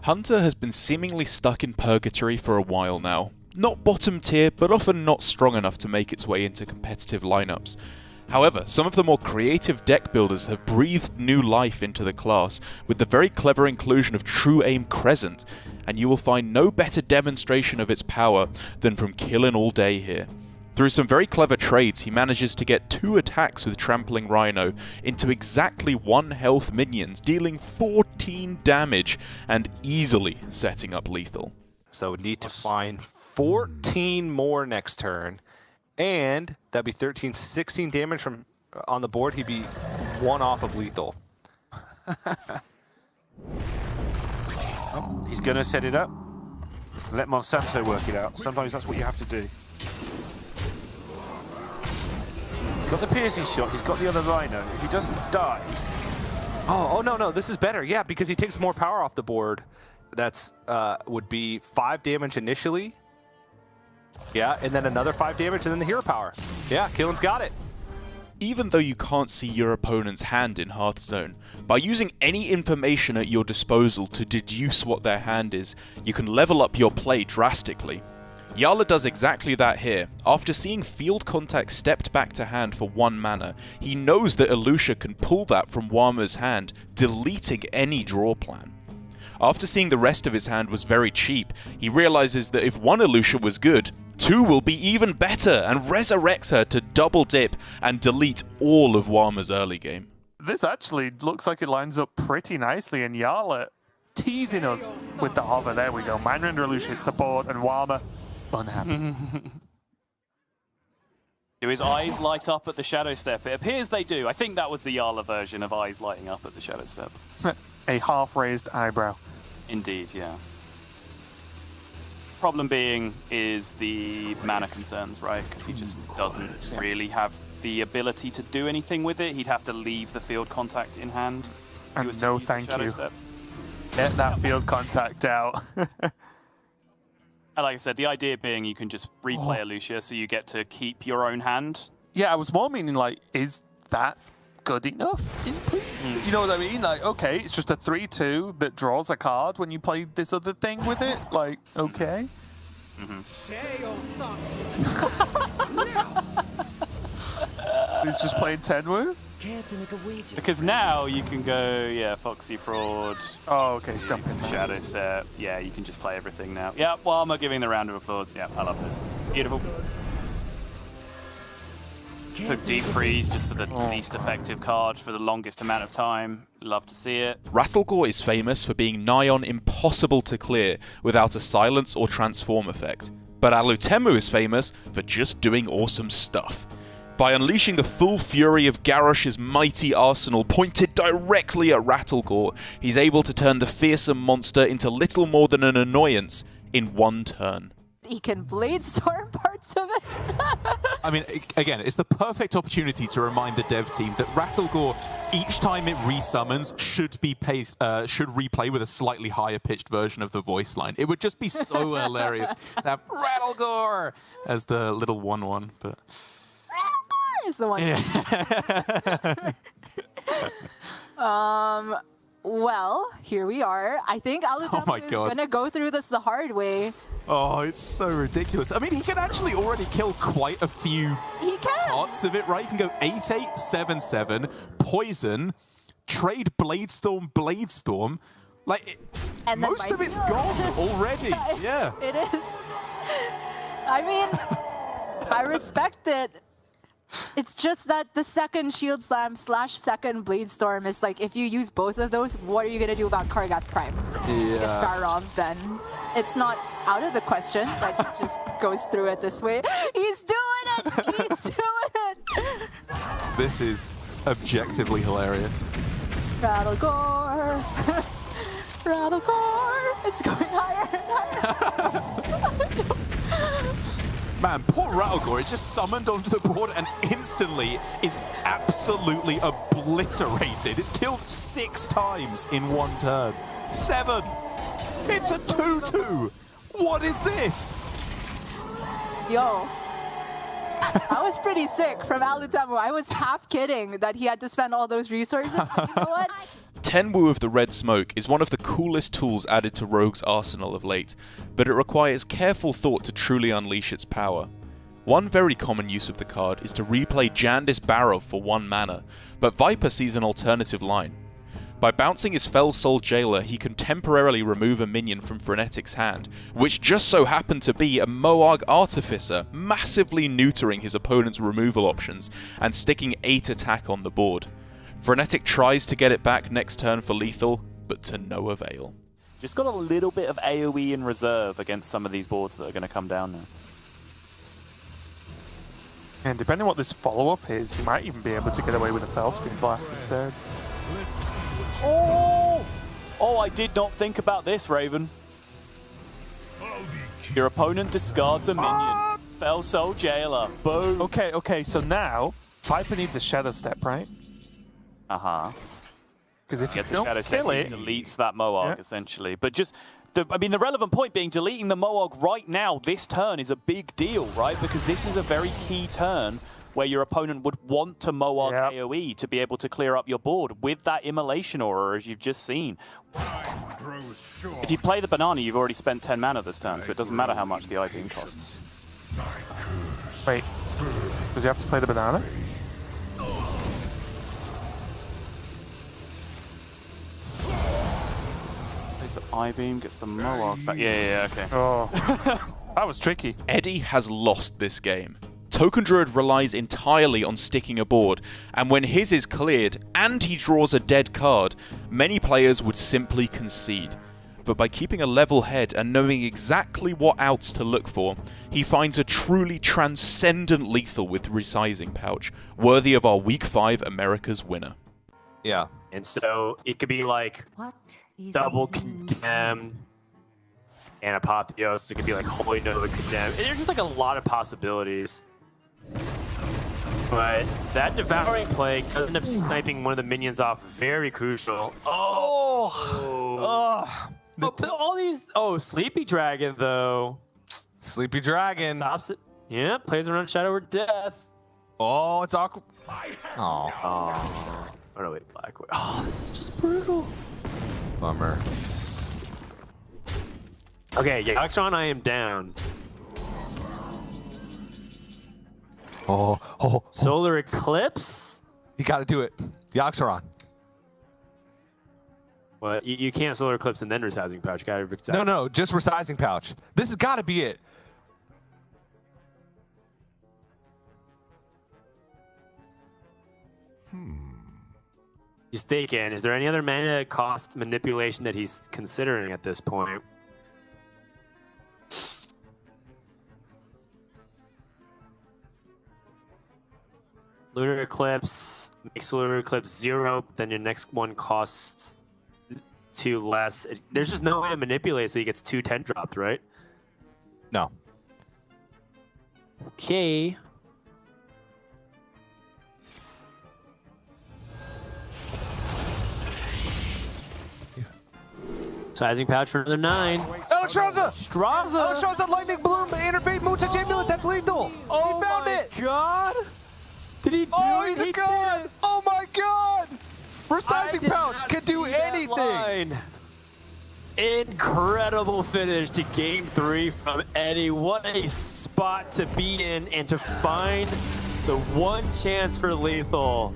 Hunter has been seemingly stuck in purgatory for a while now. Not bottom tier, but often not strong enough to make its way into competitive lineups. However, some of the more creative deck builders have breathed new life into the class with the very clever inclusion of True Aim Crescent, and you will find no better demonstration of its power than from Tramplinallday here. Through some very clever trades, he manages to get 2 attacks with Trampling Rhino into exactly 1 health minions, dealing 14 damage and easily setting up lethal. So we need to find 14 more next turn, and that'd be 13, 16 damage from on the board. He'd be 1 off of lethal. Oh, he's going to set it up. Let Monsanto work it out. Sometimes that's what you have to do. He's got the piercing shot, he's got the other Rhino. If he doesn't die... Oh no, this is better. Yeah, because he takes more power off the board. That's would be 5 damage initially. Yeah, and then another 5 damage, and then the hero power. Yeah, Killen's got it. Even though you can't see your opponent's hand in Hearthstone, by using any information at your disposal to deduce what their hand is, you can level up your play drastically. Jarla does exactly that here. After seeing field contact stepped back to hand for 1 mana, he knows that Elusha can pull that from Wama's hand, deleting any draw plan. After seeing the rest of his hand was very cheap, he realizes that if 1 Elusha was good, 2 will be even better, and resurrects her to double dip and delete all of Wama's early game. This actually looks like it lines up pretty nicely, and Jarla teasing us with the hover. There we go. Mindrender Elusha hits the board, and Wama unhappy. Do his eyes light up at the Shadow Step? It appears they do. I think that was the Jarla version of eyes lighting up at the Shadow Step. A half-raised eyebrow. Indeed, yeah. Problem being is the mana concerns, right? Because he just doesn't really have the ability to do anything with it. He'd have to leave the field contact in hand. And no thank you. Step. Get that field contact out. And like I said, the idea being you can just replay Elusha, so you get to keep your own hand. Yeah, I was more meaning like, is that good enough in Priest? You know what I mean? Like, okay, it's just a 3/2 that draws a card when you play this other thing with it. Like, okay. He's just playing Tenwu? Because now you can go, yeah, Foxy Fraud. Oh, okay, he's dumping that. Shadow Step. Yeah, you can just play everything now. Yeah, well, I'm giving the round of applause. Yeah, I love this. Beautiful. Took Deep Freeze just for the least effective card for the longest amount of time. Love to see it. RATTLEGOOOOOORE is famous for being nigh on impossible to clear without a silence or transform effect. But Alutemu is famous for just doing awesome stuff. By unleashing the full fury of Garrosh's mighty arsenal pointed directly at RATTLEGOOOOOORE, he's able to turn the fearsome monster into little more than an annoyance in 1 turn. He can blade storm parts of it. I mean, again, it's the perfect opportunity to remind the dev team that RATTLEGOOOOOORE, each time it resummons, should replay with a slightly higher pitched version of the voice line. It would just be so hilarious to have RATTLEGOOOOOORE as the little 1/1, but. Is the one. Yeah. Well, here we are. I think Alutemu is going to go through this the hard way. Oh, it's so ridiculous. I mean, he can actually already kill quite a few parts of it, right? He can go 8/8, 7/7, poison, trade Bladestorm. Like, and most of it's gone already. Yeah. It is. I mean, I respect it. It's just that the second Shield Slam / second Bladestorm is like, if you use both of those, what are you going to do about Kargath Prime? Yeah. It's Barov, then it's not out of the question that he just goes through it this way. He's doing it! He's doing it! This is objectively hilarious. RATTLEGOOOOOORE! RATTLEGOOOOOORE! It's going higher and higher! Man, poor RATTLEGOOOOOORE is just summoned onto the board and instantly is absolutely obliterated. It's killed 6 times in 1 turn. 7! It's a 2/2! What is this? Yo. I was pretty sick from Alutemu. I was half kidding that he had to spend all those resources. You know what? Tenwu of the Red Smoke is one of the coolest tools added to Rogue's arsenal of late, but it requires careful thought to truly unleash its power. One very common use of the card is to replay Jandis Barrow for 1 mana, but Viper sees an alternative line. By bouncing his Fell Soul Jailer, he can temporarily remove a minion from Frenetic's hand, which just so happened to be a Moarg Artificer, massively neutering his opponent's removal options and sticking 8 attack on the board. Frenetic tries to get it back next turn for lethal, but to no avail. Just got a little bit of AoE in reserve against some of these boards that are going to come down now. And depending on what this follow-up is, he might even be able to get away with a Fellscreen Blast instead. Oh! Oh, I did not think about this, Raven. Your opponent discards a minion. Fell Soul Jailer. Boom. Okay, so now Viper needs a Shadow Step, right? Uh-huh. Because if you Gets a don't Shadow Step, kill he it... deletes that Moarg, essentially. But just... I mean, the relevant point being deleting the Moarg right now, this turn, is a big deal, right? Because this is a very key turn where your opponent would want to Moarg AoE to be able to clear up your board with that Immolation Aura, as you've just seen. If you play the banana, you've already spent 10 mana this turn, so it doesn't matter how much the I-Beam costs. Wait, does he have to play the banana? The I-Beam gets the Moarg back. Yeah, okay. Oh, that was tricky. Eddie has lost this game. Token Druid relies entirely on sticking a board, and when his is cleared and he draws a dead card, many players would simply concede. But by keeping a level head and knowing exactly what outs to look for, he finds a truly transcendent lethal with Resizing Pouch, worthy of our Week 5 America's winner. Yeah. And so it could be like double condemn and Apotheos. It could be like Holy Nova condemn. And there's just like a lot of possibilities. But that Devouring Plague could end up sniping one of the minions off. Very crucial. But all these... Oh, Sleepy Dragon, though. Sleepy Dragon. Stops it. Yeah, plays around Shadow or Death. Oh, it's awkward. Oh, no, wait, Black. Oh, this is just brutal. Bummer. Okay, Yaxron, I am down. Oh. Solar Eclipse? You gotta do it. Yaxaron. Well, you can't Solar Eclipse and then Resizing Pouch. You gotta resizing. No, just Resizing Pouch. This has gotta be it. He's thinking, is there any other mana cost manipulation that he's considering at this point? Lunar Eclipse, makes Lunar Eclipse 0, then your next one costs 2 less. There's just no way to manipulate so he gets 2 10 dropped, right? No. Okay. Sizing Pouch for another 9. Alexstrasza! Straza! Alexstrasza, Lightning Bloom, Interfade, Moontage Amulet, that's lethal! Oh, he found it! God! Did he do it? He's a god! Oh my god! Resizing Pouch can do anything! Incredible finish to Game 3 from Eddie. What a spot to be in and to find the one chance for lethal.